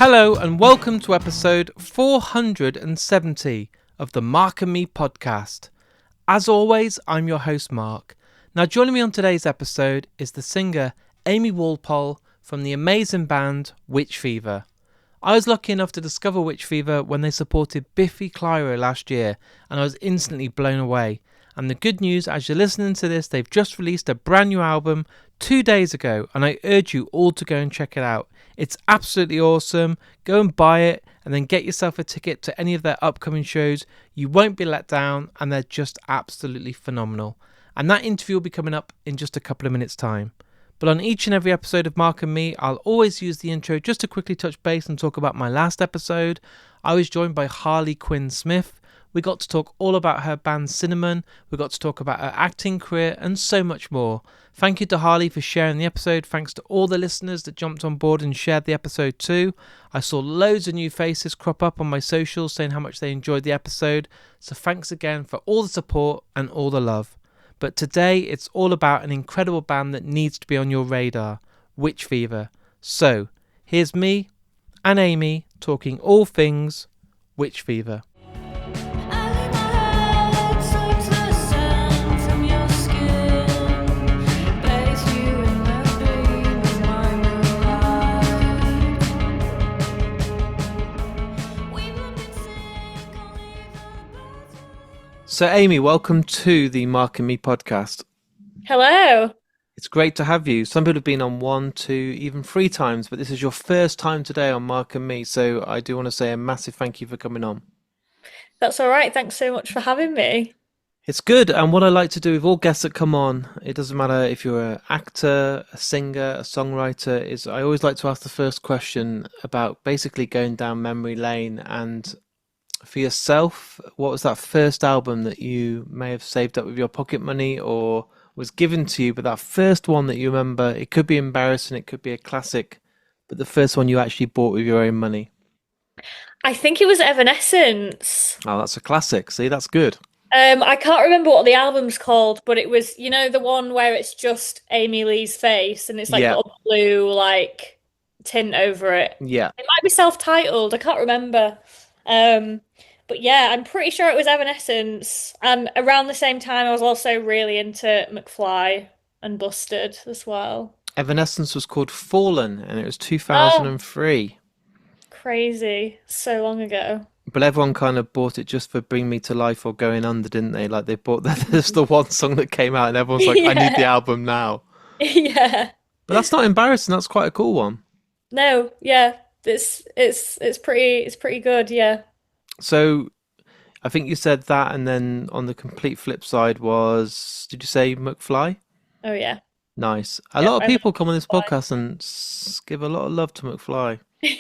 Hello and welcome to episode 470 of the Mark and Me podcast. As always, I'm your host Mark. Now joining me on today's episode is the singer Amy Walpole from the amazing band Witch Fever. I was lucky enough to discover Witch Fever when they supported Biffy Clyro last year, and I was instantly blown away. And the good news, as you're listening to this, they've just released a brand new album 2 days ago, and I urge you all to go and check it out. It's absolutely awesome. Go and buy it and then get yourself a ticket to any of their upcoming shows. You won't be let down, and they're just absolutely phenomenal. And that interview will be coming up in just a couple of minutes' time. But on each and every episode of Mark and Me, I'll always use the intro just to quickly touch base and talk about my last episode. I was joined by Harley Quinn Smith. We got to talk all about her band Cinnamon. We got to talk about her acting career and so much more. Thank you to Harley for sharing the episode. Thanks to all the listeners that jumped on board and shared the episode too. I saw loads of new faces crop up on my socials saying how much they enjoyed the episode. So thanks again for all the support and all the love. But today it's all about an incredible band that needs to be on your radar, Witch Fever. So here's me and Amy talking all things Witch Fever. So Amy, welcome to the Mark and Me podcast. Hello. It's great to have you. Some people have been on 1, 2, even 3 times, but this is your first time today on Mark and Me. So I do want to say a massive thank you for coming on. That's all right. Thanks so much for having me. It's good. And what I like to do with all guests that come on, it doesn't matter if you're an actor, a singer, a songwriter, is I always like to ask the first question about basically going down memory lane. And for yourself, what was that first album that you may have saved up with your pocket money or was given to you, but that first one that you remember? It could be embarrassing, it could be a classic, but the first one you actually bought with your own money. I think it was Evanescence. Oh, that's a classic. See, that's good. I can't remember what the album's called, but it was, the one where it's just Amy Lee's face and it's like Yeah. got a blue tint over it. Yeah. It might be self-titled. I can't remember. But yeah, I'm pretty sure it was Evanescence. And around the same time, I was also really into McFly and Busted as well. Evanescence was called Fallen and it was Oh, 2003. crazy. So long ago. But everyone kind of bought it just for Bring Me to Life or Going Under, didn't they? Like they bought that's the one song that came out and everyone's like, I need the Yeah. album now. Yeah. But that's not embarrassing, that's quite a cool one. No, yeah. It's pretty good, yeah. So I think you said that, and then on the complete flip side was, did you say McFly? Oh yeah. Nice. A Yep, lot of I people come on this love podcast and give a lot of love to McFly. McFly.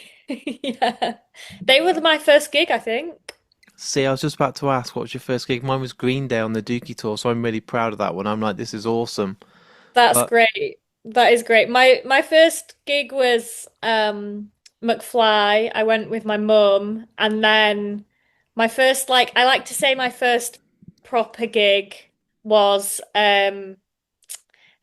Yeah. They were my first gig, I think. See, I was just about to ask, what was your first gig? Mine was Green Day on the Dookie tour, so I'm really proud of that one. I'm like, this is awesome. That's But great. That is great. My first gig was McFly. I went with my mum, and then my first I like to say my first proper gig was I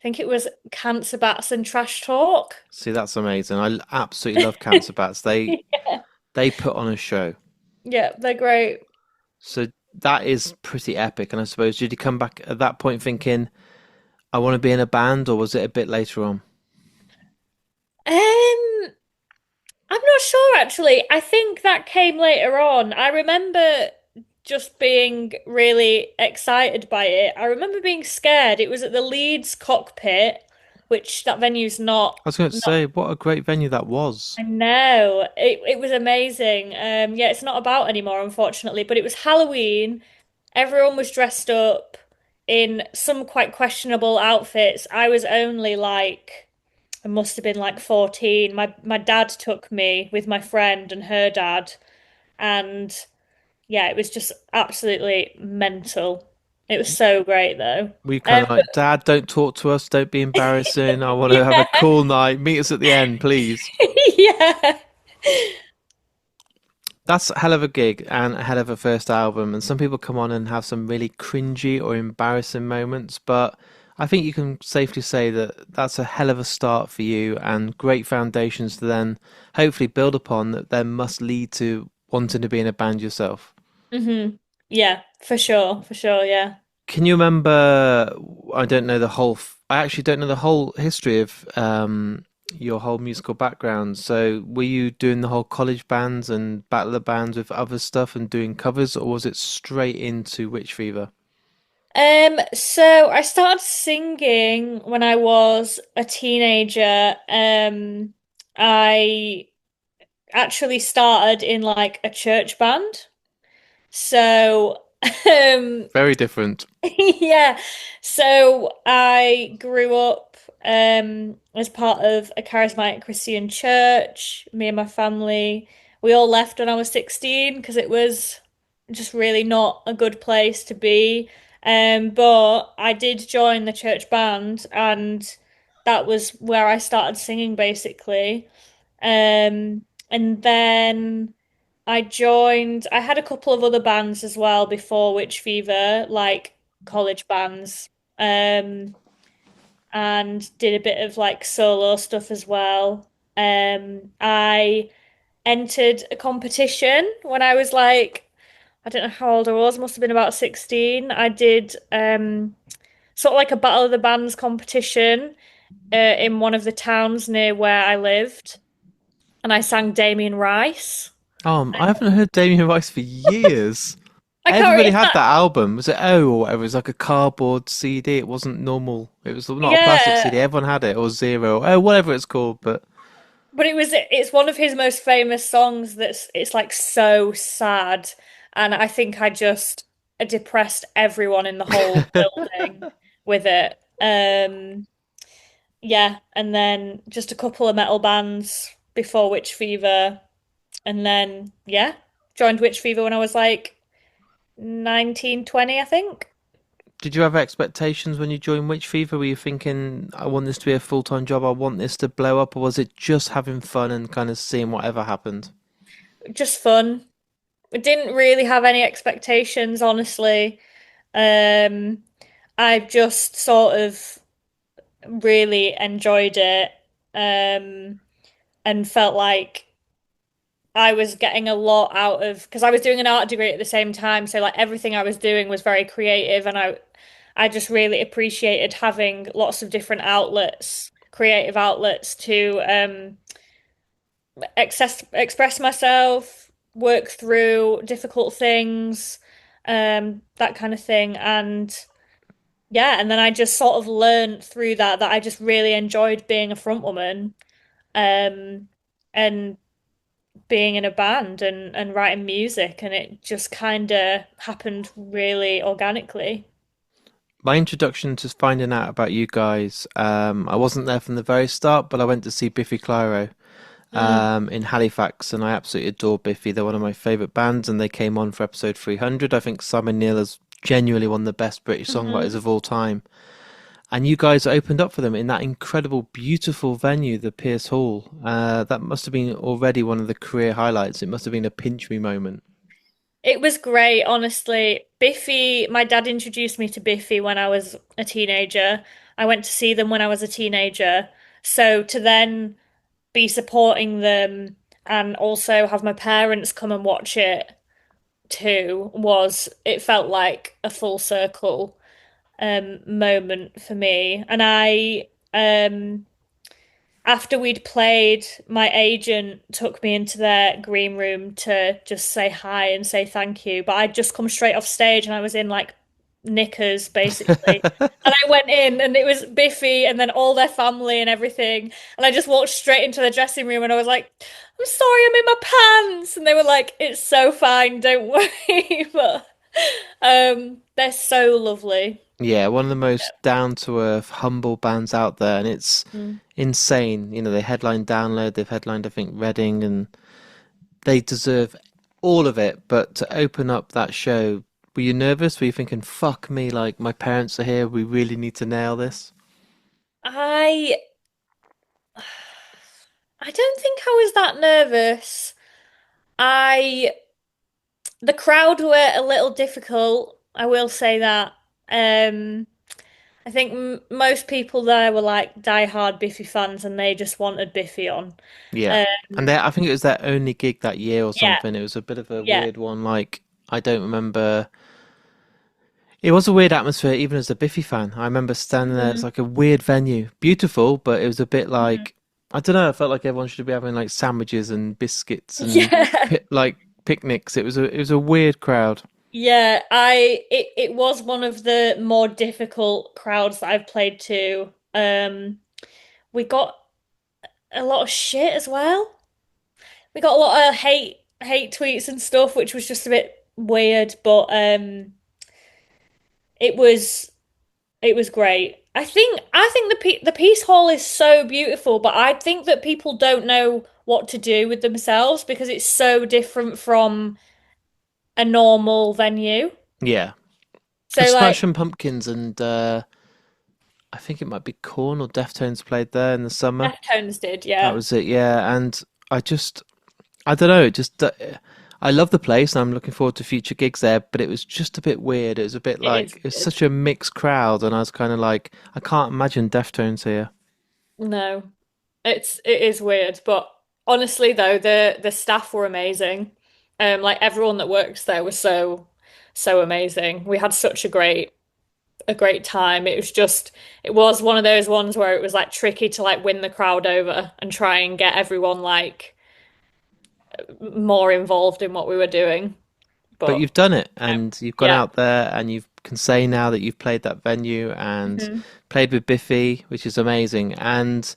think it was Cancer Bats and Trash Talk. see, that's amazing. I absolutely love Cancer Bats. They Yeah. they put on a show. Yeah, they're great. So that is pretty epic. And I suppose, did you come back at that point thinking, I want to be in a band, or was it a bit later on? I'm not sure actually. I think that came later on. I remember just being really excited by it. I remember being scared. It was at the Leeds Cockpit, which that venue's not I was going to not say, what a great venue that was. I know. It was amazing. Yeah, it's not about anymore, unfortunately, but it was Halloween. Everyone was dressed up in some quite questionable outfits. I was only I must have been 14. My dad took me with my friend and her dad, and yeah, it was just absolutely mental. It was so great though. We kind of like, Dad, don't talk to us, don't be embarrassing. I want to have a Yeah, cool night. Meet us at the end, please. yeah. That's a hell of a gig and a hell of a first album. And some people come on and have some really cringy or embarrassing moments. But I think you can safely say that that's a hell of a start for you and great foundations to then hopefully build upon that then must lead to wanting to be in a band yourself. Yeah, for sure, yeah. Can you remember? I don't know the whole. I actually don't know the whole history of your whole musical background. So, were you doing the whole college bands and battle of bands with other stuff and doing covers, or was it straight into Witch Fever? So I started singing when I was a teenager. I actually started in like a church band. So, um, Very different. yeah. So I grew up as part of a charismatic Christian church. Me and my family, we all left when I was 16 because it was just really not a good place to be. But I did join the church band and that was where I started singing basically. And then I had a couple of other bands as well before Witch Fever, like college bands, um, and did a bit of like solo stuff as well. I entered a competition when I was like, I don't know how old I was, must have been about 16. I did sort of like a Battle of the Bands competition in one of the towns near where I lived, and I sang Damien Rice. I haven't heard Damien Rice for years. I can't Everybody remember. had that album. Was it O or whatever? It was like a cardboard CD. It wasn't normal. It was not a plastic Yeah, CD. Everyone had it, or Zero, oh, whatever it's called. But but it's one of his most famous songs it's like so sad. And I think I just depressed everyone in the whole building with it. Yeah, and then just a couple of metal bands before Witch Fever. And then yeah, joined Witch Fever when I was like 19, 20, I think. did you have expectations when you joined Witch Fever? Were you thinking, I want this to be a full-time job, I want this to blow up, or was it just having fun and kind of seeing whatever happened? Just fun. I didn't really have any expectations, honestly. Um, I just sort of really enjoyed it, um, and felt like I was getting a lot out of because I was doing an art degree at the same time, so like everything I was doing was very creative, and I just really appreciated having lots of different outlets, creative outlets to express myself, work through difficult things, that kind of thing, and yeah, and then I just sort of learned through that I just really enjoyed being a front woman, um, and being in a band and writing music, and it just kind of happened really organically. My introduction to finding out about you guys, I wasn't there from the very start, but I went to see Biffy Clyro Mm, in Halifax, and I absolutely adore Biffy. They're one of my favourite bands, and they came on for episode 300. I think Simon Neil is genuinely one of the best British songwriters hmm. of all time. And you guys opened up for them in that incredible, beautiful venue, the Pierce Hall. That must have been already one of the career highlights. It must have been a pinch me moment. It was great, honestly. Biffy, my dad introduced me to Biffy when I was a teenager. I went to see them when I was a teenager. So to then be supporting them and also have my parents come and watch it too it felt like a full circle moment for me. And after we'd played, my agent took me into their green room to just say hi and say thank you. But I'd just come straight off stage and I was in like knickers basically. And I went in and it was Biffy and then all their family and everything. And I just walked straight into the dressing room and I was like, I'm sorry, I'm in my pants. And they were like, it's so fine, don't worry. But they're so lovely. Yeah, one of the most down to earth, humble bands out there, and it's Mm. insane. You know, they headlined Download, they've headlined, I think, Reading, and they deserve all of it. But to open up that show, were you nervous? Were you thinking, fuck me, like my parents are here, we really need to nail this? I I don't think I was that nervous. I The crowd were a little difficult, I will say that. Um I think m most people there were like die-hard Biffy fans and they just wanted Biffy on. Yeah. And Um, I think it was their only gig that year or yeah, something. It was a bit of a yeah. weird one. Like, I don't remember. It was a weird atmosphere, even as a Biffy fan. I remember standing there. It's Mhm. like a weird venue, beautiful, but it was a bit Mhm. like I don't know. I felt like everyone should be having like sandwiches and biscuits and Yeah. like picnics. It was a weird crowd. Yeah, it was one of the more difficult crowds that I've played to. We got a lot of shit as well. We got a lot of hate tweets and stuff, which was just a bit weird, but it was it was great. I think the Peace Hall is so beautiful, but I think that people don't know what to do with themselves because it's so different from a normal venue. Yeah, So like Smashing Pumpkins and I think it might be Korn or Deftones played there in the summer. Deftones did, That yeah. was it, yeah. And I just, I don't know, I love the place and I'm looking forward to future gigs there, but it was just a bit weird. It was a bit It is like, it's weird. such a mixed crowd, and I was kind of like, I can't imagine Deftones here. No, it is weird, but honestly though, the staff were amazing. Like everyone that works there was so amazing. We had such a great time. It was one of those ones where it was like tricky to like win the crowd over and try and get everyone like more involved in what we were doing. But But you've done it, and you've gone yeah. out there, and you can say now that you've played that venue and Hmm. played with Biffy, which is amazing. And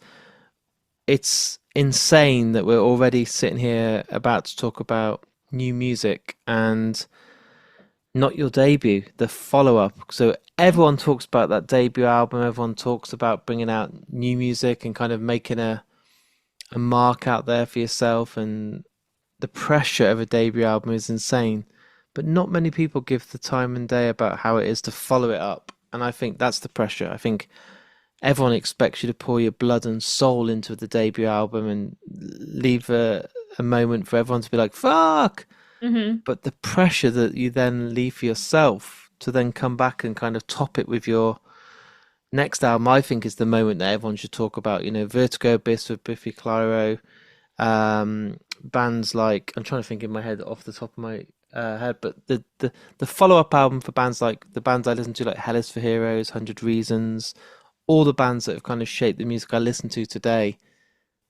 it's insane that we're already sitting here about to talk about new music and not your debut, the follow up. So everyone talks about that debut album, everyone talks about bringing out new music and kind of making a mark out there for yourself. And the pressure of a debut album is insane. But not many people give the time and day about how it is to follow it up. And I think that's the pressure. I think everyone expects you to pour your blood and soul into the debut album and leave a moment for everyone to be like, fuck. Hmm. But the pressure that you then leave for yourself to then come back and kind of top it with your next album, I think is the moment that everyone should talk about. You know, Vertigo Abyss with Biffy Clyro, bands like, I'm trying to think in my head off the top of my head, but the follow up album for bands like the bands I listen to, like Hell is for Heroes, 100 Reasons, all the bands that have kind of shaped the music I listen to today.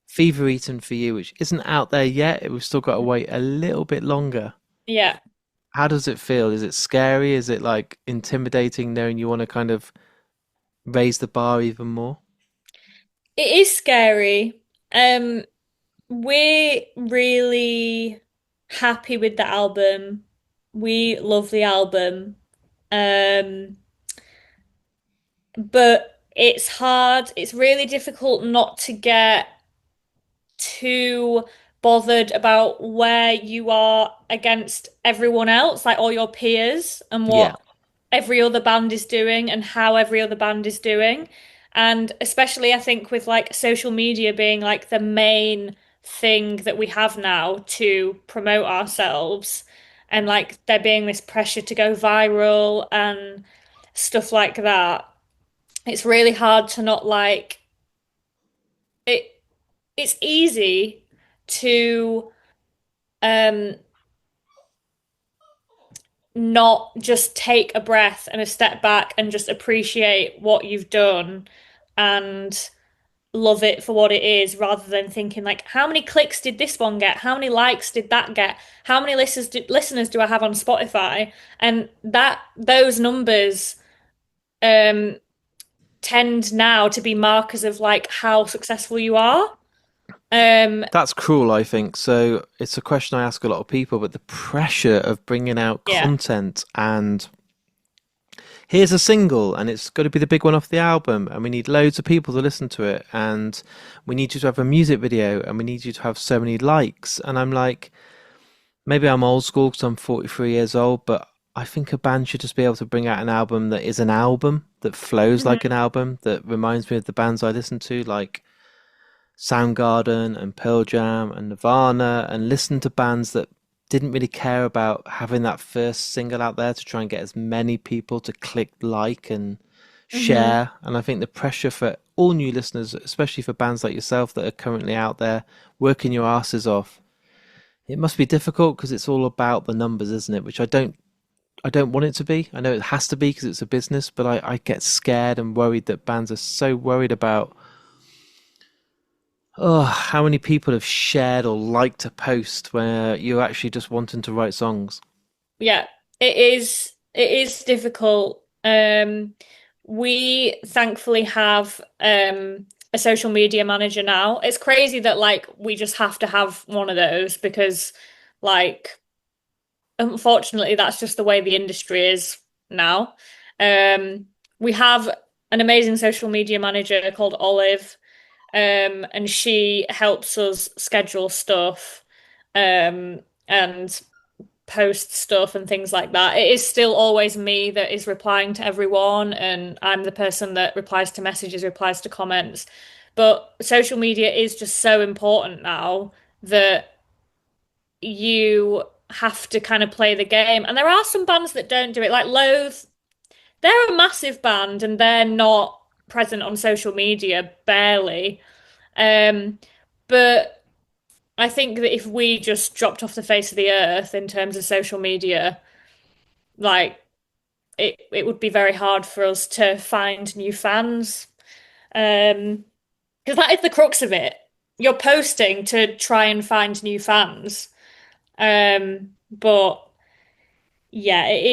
Fever Eaten for you, which isn't out there yet. We've still got to wait a little bit longer. Yeah. How does it feel? Is it scary? Is it like intimidating knowing you want to kind of raise the bar even more? It is scary. Um, we're really happy with the album. We love the album. Um, but it's hard. It's really difficult not to get too bothered about where you are against everyone else, like all your peers, and Yeah, what every other band is doing and how every other band is doing. And especially, I think, with like social media being like the main thing that we have now to promote ourselves, and like there being this pressure to go viral and stuff like that, it's really hard to not like it. It's easy to um not just take a breath and a step back and just appreciate what you've done and love it for what it is rather than thinking like how many clicks did this one get? How many likes did that get? How many listeners do I have on Spotify? And that those numbers um tend now to be markers of like how successful you are. Um that's cruel, I think. So it's a question I ask a lot of people, but the pressure of bringing out yeah. content and here's a single and it's got to be the big one off the album and we need loads of people to listen to it and we need you to have a music video and we need you to have so many likes. And I'm like, maybe I'm old school because I'm 43 years old, but I think a band should just be able to bring out an album that is an album, that flows like an Mhm. album, that reminds me of the bands I listen to, like Soundgarden and Pearl Jam and Nirvana, and listen to bands that didn't really care about having that first single out there to try and get as many people to click like and Hmm. share. And I think the pressure for all new listeners, especially for bands like yourself that are currently out there working your asses off, it must be difficult because it's all about the numbers, isn't it? Which I don't want it to be. I know it has to be because it's a business, but I get scared and worried that bands are so worried about, oh, how many people have shared or liked a post where you're actually just wanting to write songs. Yeah, it is difficult. We thankfully have a social media manager now. It's crazy that like we just have to have one of those because like unfortunately that's just the way the industry is now. Um, we have an amazing social media manager called Olive, and she helps us schedule stuff, and post stuff and things like that. It is still always me that is replying to everyone, and I'm the person that replies to messages, replies to comments. But social media is just so important now that you have to kind of play the game. And there are some bands that don't do it, like Loathe. They're a massive band and they're not present on social media, barely. Um, but I think that if we just dropped off the face of the earth in terms of social media, like it would be very hard for us to find new fans. Because that is the crux of it. You're posting to try and find new fans. But yeah, it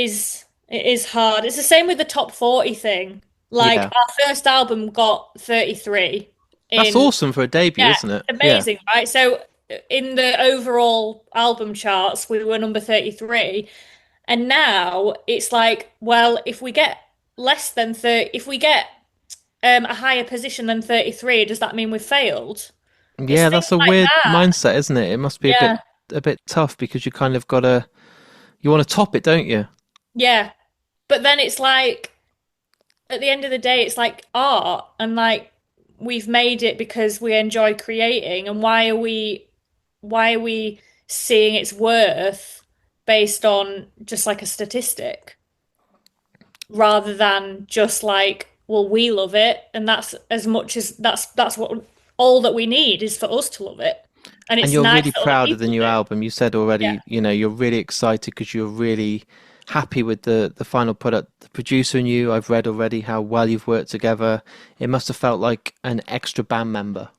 is hard. It's the same with the top 40 thing. Like Yeah. our first album got 33 That's in, awesome for a debut, yeah, isn't it? Yeah. amazing, right? So in the overall album charts, we were number 33. And now it's like, well, if we get less than 30, if we get a higher position than 33, does that mean we've failed? It's Yeah, things that's a like weird that. mindset, isn't it? It must be Yeah. a bit tough because you kind of gotta you want to top it, don't you? Yeah. But then it's like, at the end of the day, it's like art, and like we've made it because we enjoy creating. And why are we seeing its worth based on just like a statistic rather than just like, well, we love it, and that's as much as that's what all that we need is for us to love it. And And it's you're nice really that other proud of the people new do. album. You said Yeah. already, you're really excited because you're really happy with the final product. The producer and you, I've read already how well you've worked together. It must have felt like an extra band member.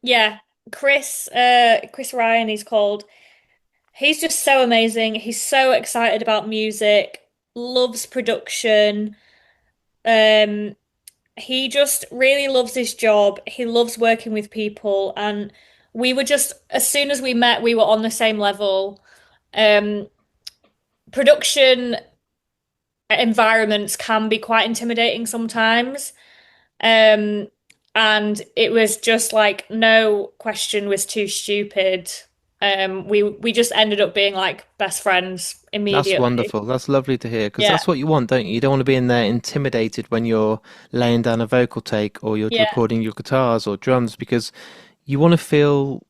Yeah. Chris Ryan, he's called. He's just so amazing. He's so excited about music, loves production. Um, he just really loves his job. He loves working with people, and we were just, as soon as we met, we were on the same level. Um, Production environments can be quite intimidating sometimes. Um, and it was just like no question was too stupid. We just ended up being like best friends That's immediately. wonderful. That's lovely to hear because Yeah, that's what you want, don't you? You don't want to be in there intimidated when you're laying down a vocal take or you're yeah, recording your guitars or drums because you want to feel,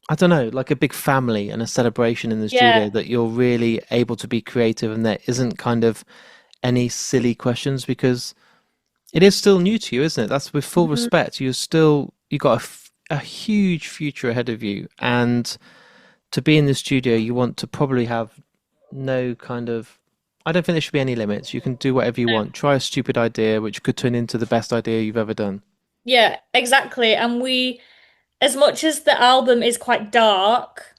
I don't know, like a big family and a celebration in the yeah. studio that you're really able to be creative and there isn't kind of any silly questions because it is still new to you, isn't it? That's with full Mhm. respect. You got a huge future ahead of you, and to be in the studio, you want to probably have no kind of. I don't think there should be any limits. You can do whatever you want. Try a stupid idea, which could turn into the best idea you've ever done. Yeah, exactly. And as much as the album is quite dark,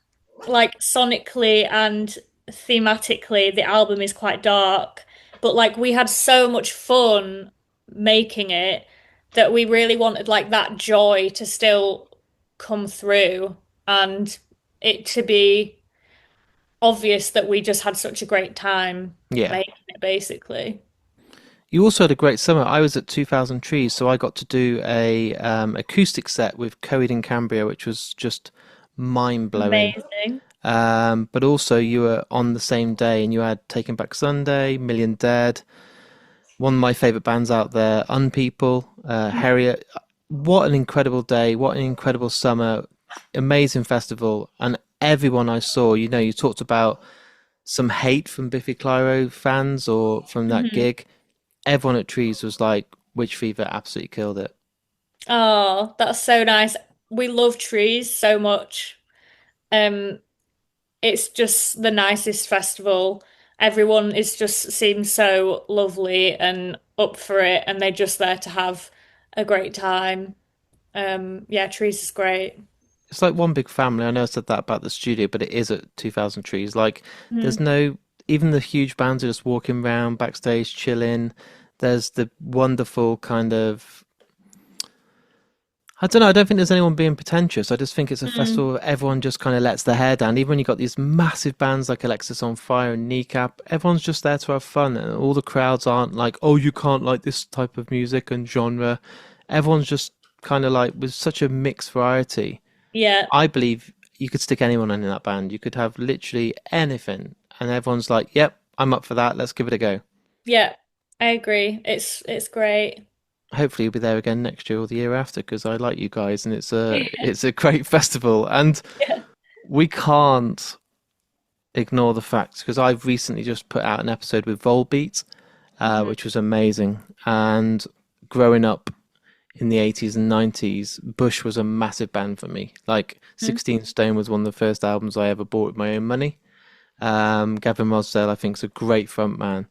like sonically and thematically, the album is quite dark. But like we had so much fun making it that we really wanted like that joy to still come through and it to be obvious that we just had such a great time Yeah. making it, basically. You also had a great summer. I was at 2000 Trees, so I got to do a acoustic set with Coed in Cambria, which was just mind blowing. Amazing. But also, you were on the same day, and you had Taken Back Sunday, Million Dead, one of my favorite bands out there, Unpeople, Harriet. What an incredible day! What an incredible summer! Amazing festival, and everyone I saw. You talked about some hate from Biffy Clyro fans or from that Mhm. gig. everyone at Trees was like, Witch Fever absolutely killed it. Oh, that's so nice. We love trees so much. Um, it's just the nicest festival. Everyone is just seems so lovely and up for it, and they're just there to have a great time. Yeah, trees is great. It's like one big family. I know I said that about the studio, but it is at 2000 Trees. Like, there's Mhm. no, even the huge bands are just walking around backstage, chilling. There's the wonderful kind of, I don't know, I don't think there's anyone being pretentious. I just think it's a Mm. festival where everyone just kind of lets their hair down. Even when you've got these massive bands like Alexis on Fire and Kneecap, everyone's just there to have fun. And all the crowds aren't like, oh, you can't like this type of music and genre. Everyone's just kind of like, with such a mixed variety. Yeah, I believe you could stick anyone in that band. You could have literally anything, and everyone's like, "Yep, I'm up for that. Let's give it a go." yeah, I agree. It's great. Hopefully, you'll be there again next year or the year after because I like you guys, and it's a great festival. And Yeah. we can't ignore the fact because I've recently just put out an episode with Volbeat, Mhm. which was amazing. And growing up in the 80s and 90s, Bush was a massive band for me. Like 16 Stone was one of the first albums I ever bought with my own money. Gavin Rossdale, I think, is a great frontman.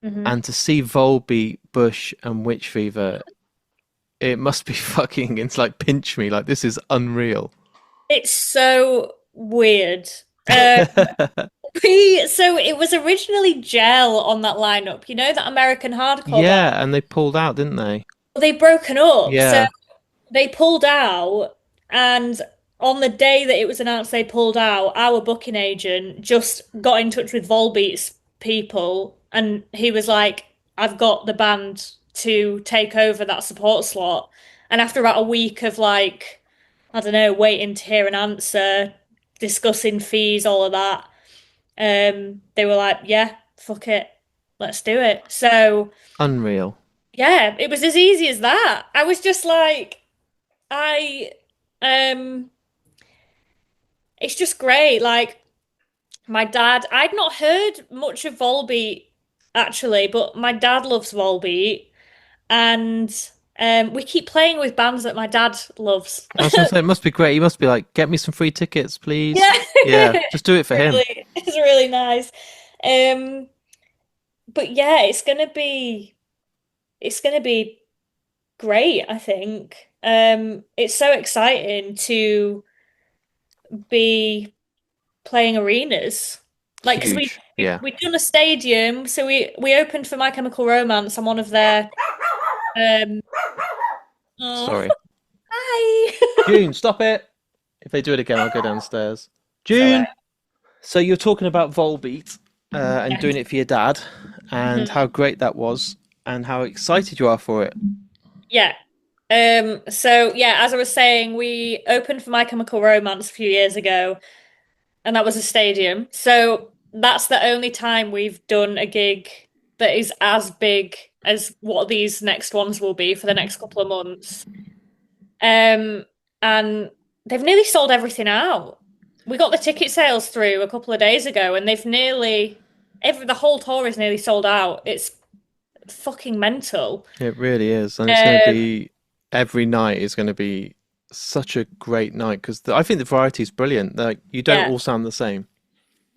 Mhm. And to see Volbeat, Bush, and Witch Fever, it must be fucking, it's like pinch me. Like, this is unreal. It's so weird. So it was originally Gel on that lineup, you know, that American hardcore band. Yeah, and they pulled out, didn't they? They broken up, so Yeah, they pulled out, and on the day that it was announced they pulled out, our booking agent just got in touch with Volbeat's people, and he was like, "I've got the band to take over that support slot." And after about a week of like, I don't know, waiting to hear an answer, discussing fees, all of that, they were like, "Yeah, fuck it, let's do it." So unreal. yeah, it was as easy as that. I was just like, I um it's just great. Like my dad, I'd not heard much of Volbeat actually, but my dad loves Volbeat and we keep playing with bands that my dad loves. I was going to say, it must be great. He must be like, get me some free tickets, please. Yeah. Yeah, just do it for him. It's really nice. Um but yeah, it's gonna be great, I think. It's so exciting to be playing arenas. Like, because we, Huge. we Yeah. we've done a stadium, so we opened for My Chemical Romance on one of their um oh Sorry. hi. June, stop it. If they do it again, I'll go downstairs. Sorry. June. So you're talking about Volbeat and Yes. doing it for your dad, and Mhm. how great that was, and how excited you are for it. Yeah. So yeah, as I was saying, we opened for My Chemical Romance a few years ago, and that was a stadium. So that's the only time we've done a gig that is as big as what these next ones will be for the next couple of months. And they've nearly sold everything out. We got the ticket sales through a couple of days ago, and they've nearly the whole tour is nearly sold out. It's fucking mental. It really is, and it's going to Um, be every night is going to be such a great night because I think the variety is brilliant. Like you don't yeah. all sound the same.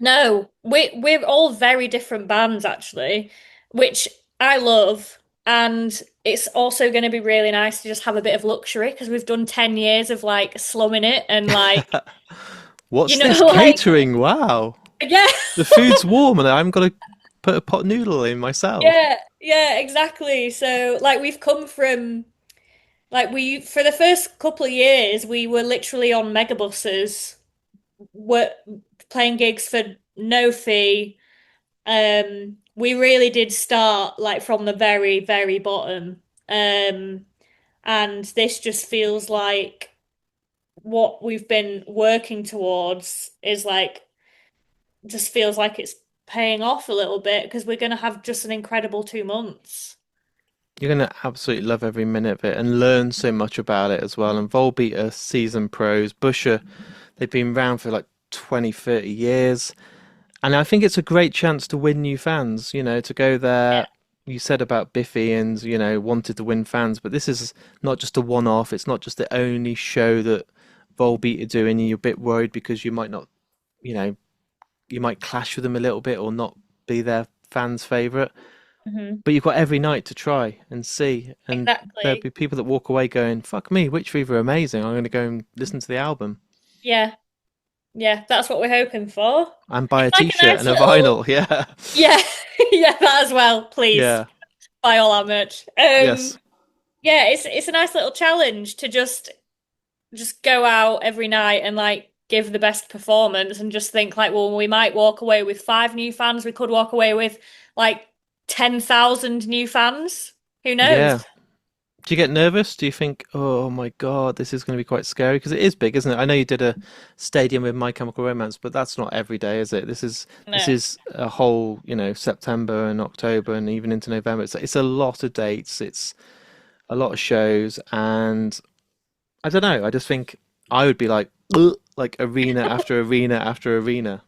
No, we're all very different bands actually, which I love. And it's also going to be really nice to just have a bit of luxury because we've done 10 years of like slumming it and like, What's this like, catering? Wow, yeah, the food's warm, and I haven't got to put a pot noodle in myself. yeah, exactly. So like we've come from like we for the first couple of years we were literally on megabuses, were playing gigs for no fee. We really did start like from the very, very bottom. Um, and this just feels like what we've been working towards is like just feels like it's paying off a little bit because we're going to have just an incredible 2 months. You're going to absolutely love every minute of it and learn so much about it as well. And Volbeat are seasoned pros. Busher, they've been around for like 20, 30 years. And I think it's a great chance to win new fans, you know, to go there. you said about Biffy and, wanted to win fans, but this is not just a one-off. It's not just the only show that Volbeat are doing, and you're a bit worried because you might not, you know, you might clash with them a little bit or not be their fans' favorite. Hmm. But you've got every night to try and see, and there'll Exactly. be people that walk away going, "Fuck me, Witch Fever are amazing. I'm going to go and listen to the album Yeah. Yeah, that's what we're hoping for. and buy It's a like a T-shirt nice and a little, vinyl." Yeah, yeah, yeah, that as well. Please yeah, buy all our merch. yes, Yeah, it's a nice little challenge to just go out every night and like give the best performance and just think like, well, we might walk away with five new fans. We could walk away with like 10,000 new fans. Who knows? yeah. Do you get nervous? Do you think, oh my God, this is going to be quite scary? Because it is big, isn't it? I know you did a stadium with My Chemical Romance, but that's not every day, is it? This No. is a whole, September and October and even into November. It's a lot of dates. It's a lot of shows, and I don't know. I just think I would be like, "Ugh," like arena after arena after arena.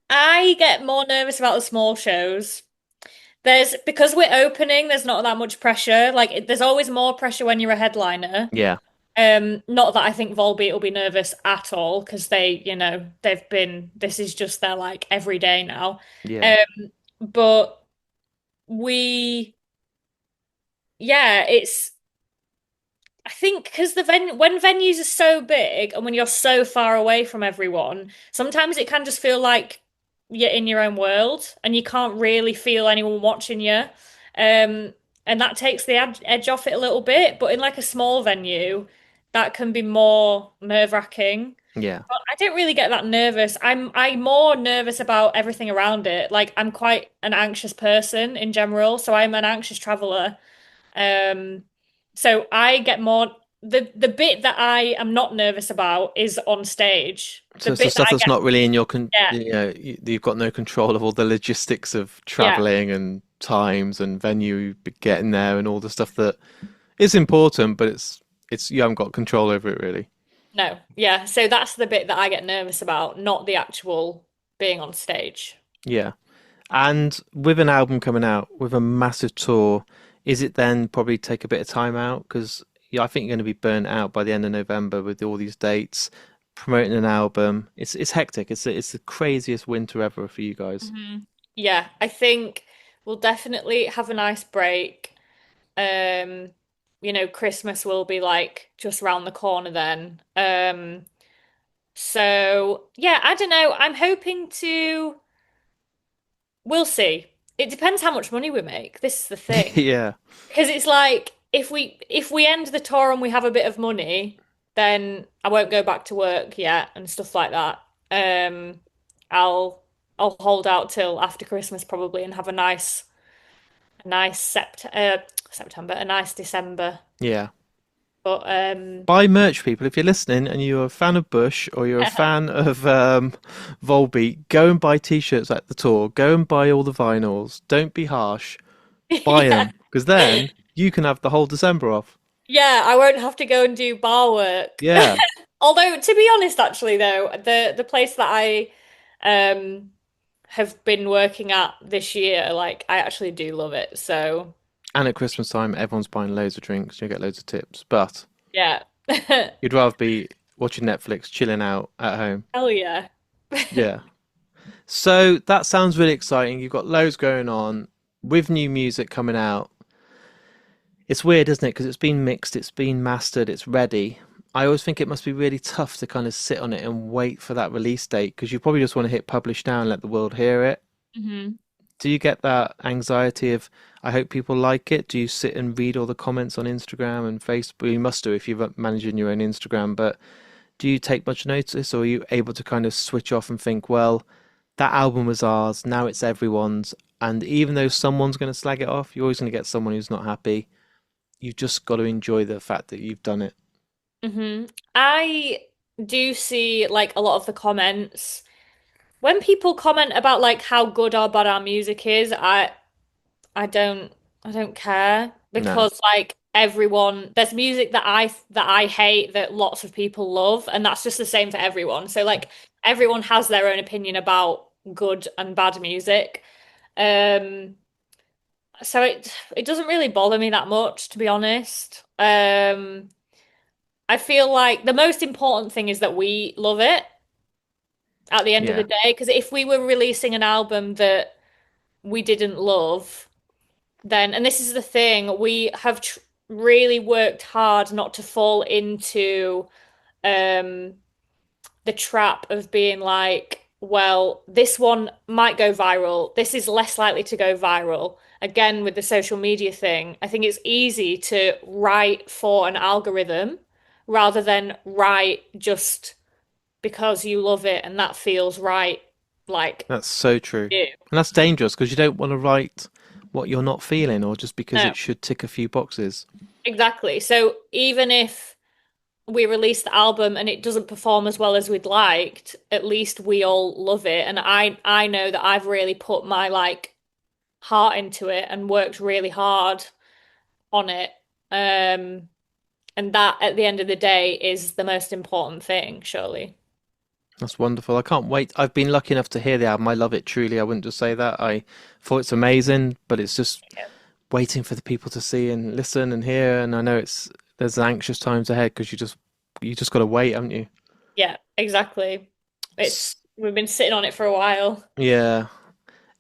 I get more nervous about the small shows. There's because we're opening, there's not that much pressure. Like there's always more pressure when you're a headliner. Yeah, Not that I think Volbeat will be nervous at all because they've been this is just their like every day now. yeah. But we yeah, it's I think because when venues are so big and when you're so far away from everyone, sometimes it can just feel like you're in your own world and you can't really feel anyone watching you. And that takes the edge off it a little bit. But in like a small venue, that can be more nerve-wracking. Yeah. But I don't really get that nervous. I'm more nervous about everything around it. Like I'm quite an anxious person in general, so I'm an anxious traveler. Um, so I get more the bit that I am not nervous about is on stage. The So it's the bit that stuff I that's get, not really in your yeah, you've got no control of all the logistics of yeah, traveling and times and venue getting there and all the stuff that is important, but it's you haven't got control over it really. no, yeah. So that's the bit that I get nervous about, not the actual being on stage. Yeah. And with an album coming out, with a massive tour, is it then probably take a bit of time out? Because I think you're going to be burnt out by the end of November with all these dates, promoting an album. It's hectic. It's the craziest winter ever for you guys. Hmm. Yeah, I think we'll definitely have a nice break. Um, Christmas will be like just round the corner then. So yeah, I don't know. I'm hoping to. We'll see. It depends how much money we make. This is the thing. Yeah. Because it's like if we end the tour and we have a bit of money, then I won't go back to work yet and stuff like that. Um, I'll I'll hold out till after Christmas probably and have a nice September, a nice December. Yeah. But Buy merch, people. If you're listening and you're a fan of Bush or you're a fan of Volbeat, go and buy t-shirts at the tour. Go and buy all the vinyls. Don't be harsh. Buy yeah. them because then you can have the whole December off. Yeah, I won't have to go and do bar work. Yeah. Although, to be honest, actually, though, the place that I um have been working at this year, like I actually do love it. So And at Christmas time, everyone's buying loads of drinks. You get loads of tips. But yeah. you'd rather be watching Netflix, chilling out at home. Hell yeah. Yeah. So that sounds really exciting. You've got loads going on with new music coming out. It's weird, isn't it? Because it's been mixed, it's been mastered, it's ready. I always think it must be really tough to kind of sit on it and wait for that release date because you probably just want to hit publish now and let the world hear it. Hmm. Do you get that anxiety of, I hope people like it? Do you sit and read all the comments on Instagram and Facebook? You must do if you're managing your own Instagram, but do you take much notice or are you able to kind of switch off and think, well, that album was ours, now it's everyone's, and even though someone's going to slag it off, you're always going to get someone who's not happy. You've just got to enjoy the fact that you've done it. Hmm. I do see like a lot of the comments. When people comment about like how good or bad our music is, I don't I don't care No. because like everyone there's music that I hate that lots of people love and that's just the same for everyone. So like everyone has their own opinion about good and bad music. Um So it doesn't really bother me that much, to be honest. I feel like the most important thing is that we love it at the end of the Yeah, day. Because if we were releasing an album that we didn't love, then, and this is the thing, we have tr really worked hard not to fall into um the trap of being like, well, this one might go viral. This is less likely to go viral. Again, with the social media thing, I think it's easy to write for an algorithm rather than write just because you love it and that feels right, like that's so true. you. And that's dangerous because you don't want to write what you're not feeling or just because No, it should tick a few boxes. exactly. So even if we release the album and it doesn't perform as well as we'd liked, at least we all love it. And I know that I've really put my like heart into it and worked really hard on it. Um, and that at the end of the day is the most important thing, surely. That's wonderful. I can't wait. I've been lucky enough to hear the album. I love it truly. I wouldn't just say that. I thought it's amazing, but it's just waiting for the people to see and listen and hear. And I know there's anxious times ahead because you just got to wait, haven't you? Yeah, exactly. S- We've been sitting on it for a while. Yeah.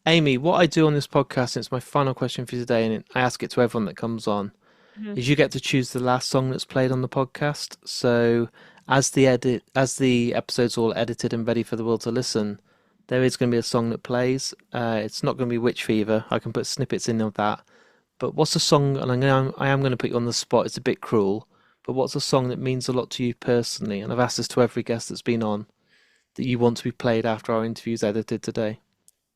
Amy, what I do on this podcast, and it's my final question for you today, and I ask it to everyone that comes on, Mhm. is you get to choose the last song that's played on the podcast. So as the episode's all edited and ready for the world to listen, there is going to be a song that plays. It's not going to be Witch Fever. I can put snippets in of that. But what's a song, and I am going to put you on the spot, it's a bit cruel, but what's a song that means a lot to you personally? And I've asked this to every guest that's been on, that you want to be played after our interview's edited today.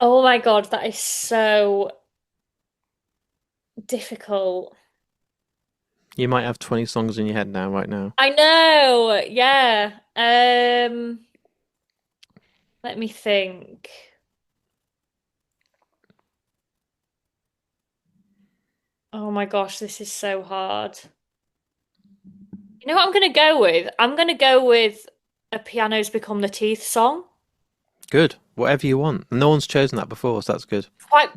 Oh my God, that is so difficult. You might have 20 songs in your head now, right now. I know. Yeah. Let me think. Oh my gosh, this is so hard. You know what I'm gonna go with? I'm gonna go with A Piano's Become the Teeth song. Good. Whatever you want. No one's chosen that before, so that's good.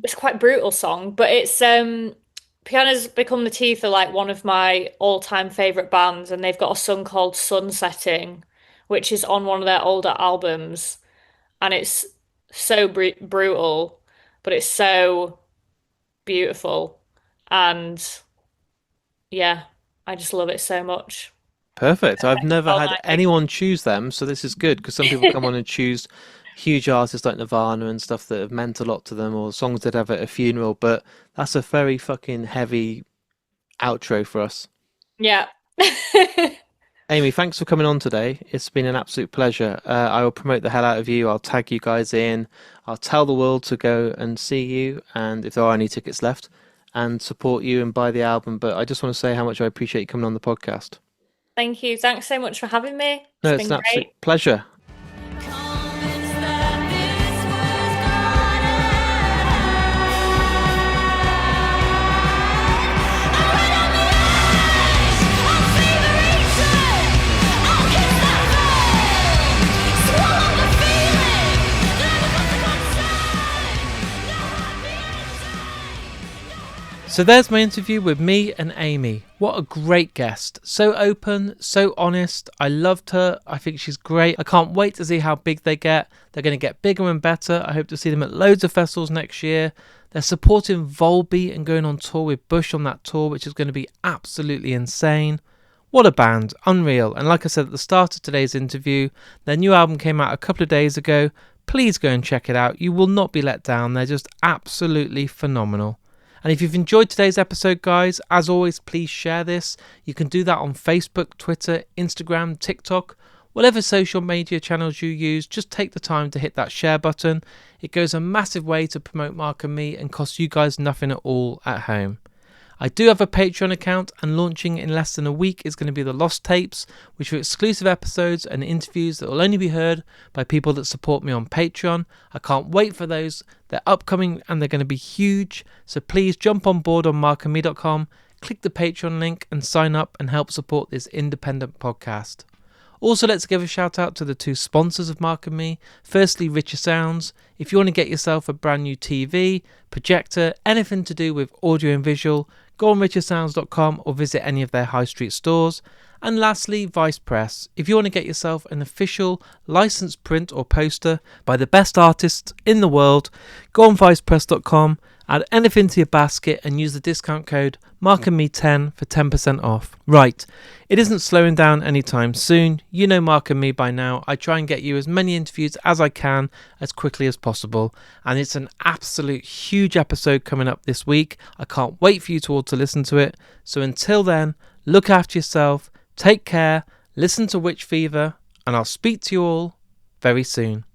It's quite brutal song, but it's Piano's Become the Teeth are like one of my all-time favorite bands, and they've got a song called Sunsetting, which is on one of their older albums, and it's so brutal, but it's so beautiful, and yeah, I just love it so much. Perfect. I've never All had night. anyone choose them, so this is good because some people come on and choose huge artists like Nirvana and stuff that have meant a lot to them or songs they'd have at a funeral, but that's a very fucking heavy outro for us. Yeah. Amy, thanks for coming on today. It's been an absolute pleasure. I will promote the hell out of you. I'll tag you guys in. I'll tell the world to go and see you, and if there are any tickets left, and support you and buy the album. But I just want to say how much I appreciate you coming on the podcast. Thank you. Thanks so much for having me. No, It's it's been an absolute great. pleasure. So there's my interview with me and Amy. What a great guest. So open, so honest. I loved her. I think she's great. I can't wait to see how big they get. They're going to get bigger and better. I hope to see them at loads of festivals next year. They're supporting Volbeat and going on tour with Bush on that tour, which is going to be absolutely insane. What a band. Unreal. And like I said at the start of today's interview, their new album came out a couple of days ago. Please go and check it out. You will not be let down. They're just absolutely phenomenal. And if you've enjoyed today's episode, guys, as always, please share this. You can do that on Facebook, Twitter, Instagram, TikTok, whatever social media channels you use. Just take the time to hit that share button. It goes a massive way to promote Mark and me and costs you guys nothing at all at home. I do have a Patreon account, and launching in less than a week is going to be the Lost Tapes, which are exclusive episodes and interviews that will only be heard by people that support me on Patreon. I can't wait for those. They're upcoming and they're going to be huge. So please jump on board on markandme.com, click the Patreon link and sign up and help support this independent podcast. Also, let's give a shout out to the two sponsors of Mark and Me. Firstly, Richer Sounds. If you want to get yourself a brand new TV, projector, anything to do with audio and visual, go on richersounds.com or visit any of their high street stores. And lastly, Vice Press. If you want to get yourself an official licensed print or poster by the best artists in the world, go on vicepress.com, add anything to your basket and use the discount code MarkandMe10 for 10% off. Right, it isn't slowing down anytime soon. You know Mark and Me by now. I try and get you as many interviews as I can as quickly as possible, and it's an absolute huge episode coming up this week. I can't wait for you all to listen to it. So until then, look after yourself, take care, listen to Witch Fever, and I'll speak to you all very soon.